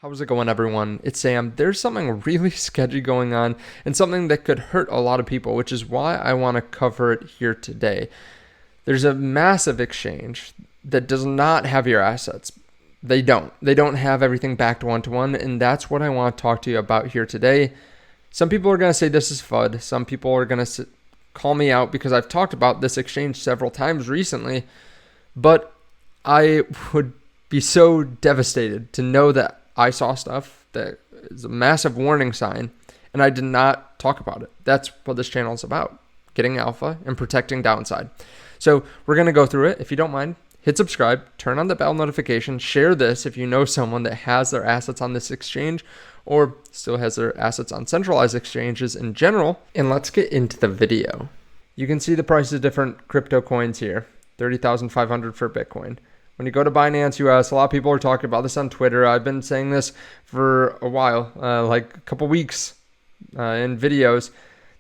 How's it going, everyone? It's Sam. There's something really sketchy going on and something that could hurt a lot of people, which is why I want to cover it here today. There's a massive exchange that does not have your assets. They don't. They don't have everything backed one-to-one, and that's what I want to talk to you about here today. Some people are going to say this is FUD. Some people are going to call me out because I've talked about this exchange several times recently, but I would be so devastated to know that I saw stuff that is a massive warning sign, and I did not talk about it. That's what this channel is about, getting alpha and protecting downside. So we're going to go through it. If you don't mind, hit subscribe, turn on the bell notification, share this if you know someone that has their assets on this exchange or still has their assets on centralized exchanges in general. And let's get into the video. You can see the price of different crypto coins here, 30,500 for Bitcoin. When you go to Binance US, a lot of people are talking about this on Twitter. I've been saying this for a while, like a couple weeks in videos.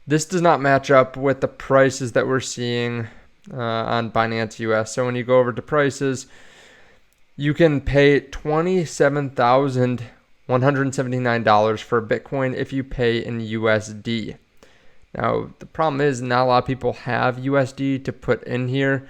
This does not match up with the prices that we're seeing on Binance US. So when you go over to prices, you can pay $27,179 for Bitcoin if you pay in USD. Now, the problem is not a lot of people have USD to put in here,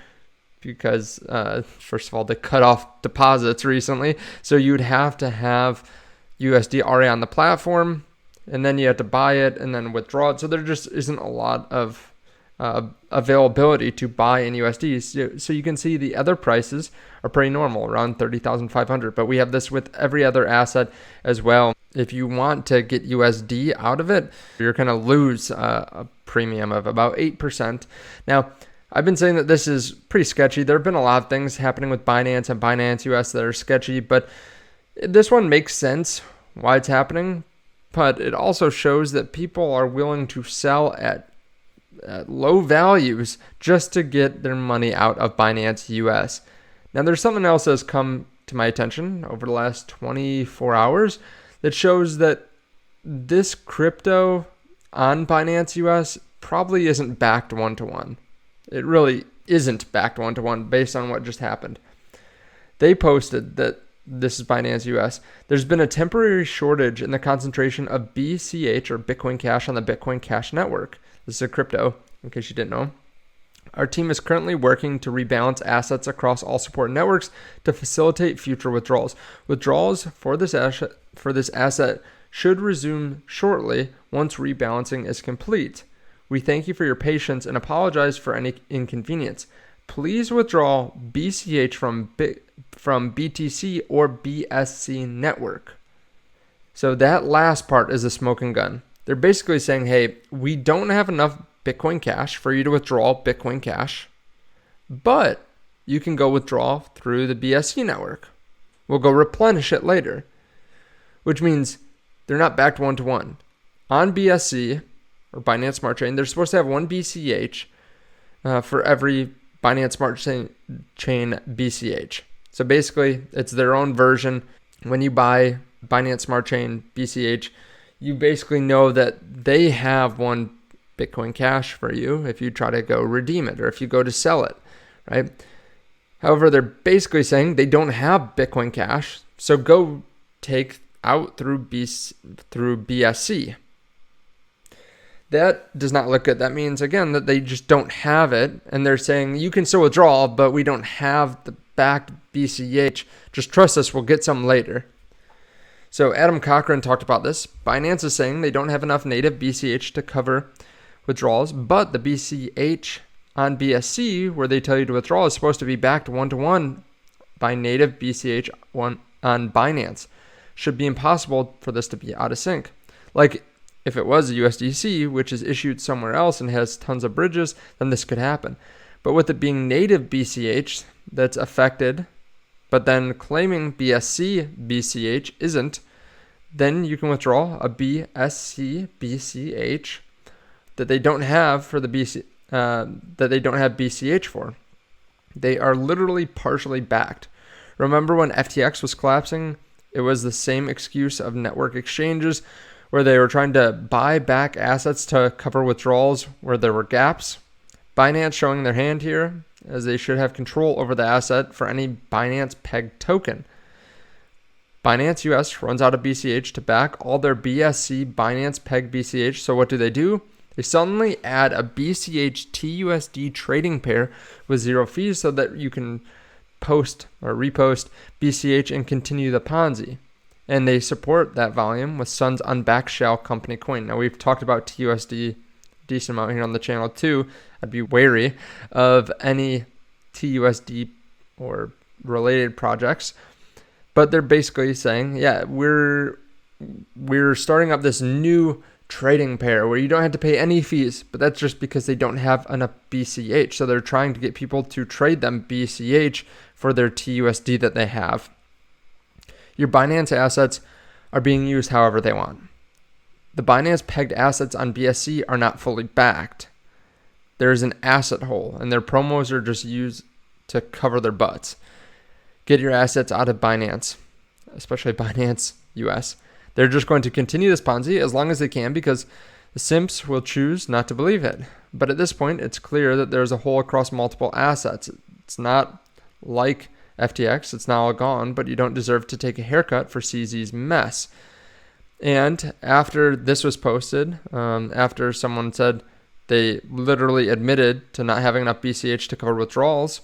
because first of all, they cut off deposits recently. So you'd have to have USD already on the platform, and then you have to buy it and then withdraw it. So there just isn't a lot of availability to buy in USD. So you can see the other prices are pretty normal, around 30,500. But we have this with every other asset as well. If you want to get USD out of it, you're going to lose a premium of about 8%. Now, I've been saying that this is pretty sketchy. There have been a lot of things happening with Binance and Binance US that are sketchy, but this one makes sense why it's happening. But it also shows that people are willing to sell at low values just to get their money out of Binance US. Now, there's something else that's come to my attention over the last 24 hours that shows that this crypto on Binance US probably isn't backed one-to-one. It really isn't backed one-to-one based on what just happened. They posted that, this is Binance US, there's been a temporary shortage in the concentration of BCH or Bitcoin Cash on the Bitcoin Cash network. This is a crypto, in case you didn't know. Our team is currently working to rebalance assets across all support networks to facilitate future withdrawals. Withdrawals for this asset should resume shortly once rebalancing is complete. We thank you for your patience and apologize for any inconvenience. Please withdraw BCH from BTC or BSC network. So that last part is a smoking gun. They're basically saying, hey, we don't have enough Bitcoin Cash for you to withdraw Bitcoin Cash, but you can go withdraw through the BSC network. We'll go replenish it later, which means they're not backed one-to-one. On BSC, or Binance Smart Chain, they're supposed to have one BCH for every Binance Smart Chain BCH. So basically, it's their own version. When you buy Binance Smart Chain BCH, you basically know that they have one Bitcoin Cash for you if you try to go redeem it or if you go to sell it, right? However, they're basically saying they don't have Bitcoin Cash, so go take out through BSC. That does not look good. That means, again, that they just don't have it, and they're saying you can still withdraw, but we don't have the backed BCH. Just trust us, we'll get some later. So Adam Cochran talked about this. Binance is saying they don't have enough native BCH to cover withdrawals, but the BCH on BSC, where they tell you to withdraw, is supposed to be backed one-to-one by native BCH on Binance. Should be impossible for this to be out of sync. Like, if it was a USDC, which is issued somewhere else and has tons of bridges, then this could happen. But with it being native BCH that's affected, but then claiming BSC BCH isn't, then you can withdraw a BSC BCH that they don't have for the that they don't have BCH for. They are literally partially backed. Remember when FTX was collapsing? It was the same excuse of network exchanges, where they were trying to buy back assets to cover withdrawals where there were gaps. Binance showing their hand here, as they should have control over the asset for any Binance pegged token. Binance US runs out of BCH to back all their BSC Binance Peg BCH. So what do? They suddenly add a BCH TUSD trading pair with zero fees so that you can post or repost BCH and continue the Ponzi. And they support that volume with Sun's unbacked shell company coin. Now, we've talked about TUSD decent amount here on the channel too. I'd be wary of any TUSD or related projects. But they're basically saying, yeah, we're starting up this new trading pair where you don't have to pay any fees, but that's just because they don't have enough BCH. So they're trying to get people to trade them BCH for their TUSD that they have. Your Binance assets are being used however they want. The Binance pegged assets on BSC are not fully backed. There is an asset hole, and their promos are just used to cover their butts. Get your assets out of Binance, especially Binance US. They're just going to continue this Ponzi as long as they can because the simps will choose not to believe it. But at this point, it's clear that there's a hole across multiple assets. It's not like FTX, it's now all gone, but you don't deserve to take a haircut for CZ's mess. And after this was posted, after someone said they literally admitted to not having enough BCH to cover withdrawals,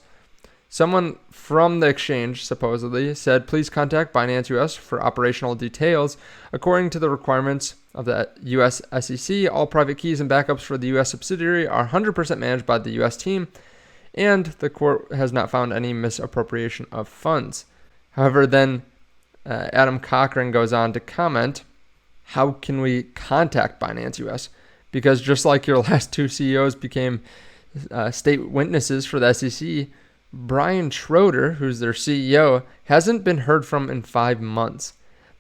someone from the exchange supposedly said, please contact Binance US for operational details. According to the requirements of the US SEC, all private keys and backups for the US subsidiary are 100% managed by the US team, and the court has not found any misappropriation of funds. However, then Adam Cochran goes on to comment, how can we contact Binance US? Because just like your last two CEOs became state witnesses for the SEC, Brian Schroeder, who's their CEO, hasn't been heard from in 5 months.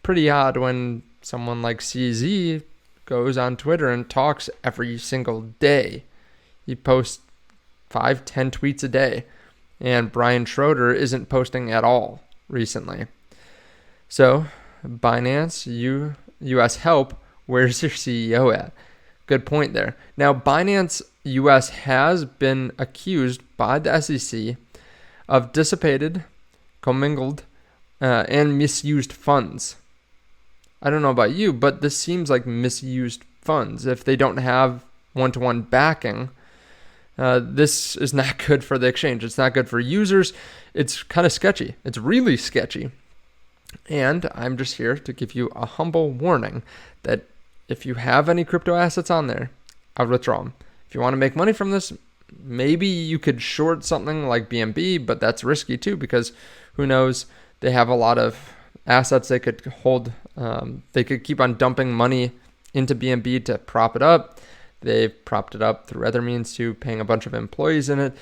Pretty odd when someone like CZ goes on Twitter and talks every single day. He posts 5-10 tweets a day, and Brian Schroeder isn't posting at all recently. So, Binance US help, where's your CEO at? Good point there. Now, Binance US has been accused by the SEC of dissipated, commingled, and misused funds. I don't know about you, but this seems like misused funds. If they don't have one-to-one backing, this is not good for the exchange. It's not good for users. It's kind of sketchy. It's really sketchy. And I'm just here to give you a humble warning that if you have any crypto assets on there, I would withdraw them. If you want to make money from this, maybe you could short something like BNB, but that's risky too because who knows? They have a lot of assets they could hold. They could keep on dumping money into BNB to prop it up. They've propped it up through other means too, paying a bunch of employees in it.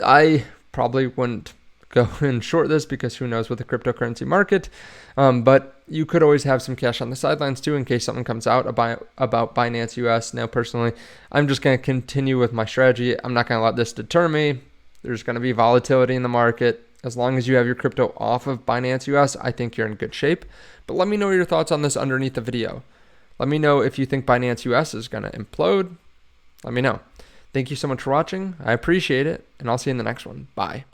I probably wouldn't go and short this because who knows with the cryptocurrency market. But you could always have some cash on the sidelines too in case something comes out about Binance US. Now, personally, I'm just going to continue with my strategy. I'm not going to let this deter me. There's going to be volatility in the market. As long as you have your crypto off of Binance US, I think you're in good shape. But let me know your thoughts on this underneath the video. Let me know if you think Binance US is going to implode. Let me know. Thank you so much for watching. I appreciate it, and I'll see you in the next one. Bye.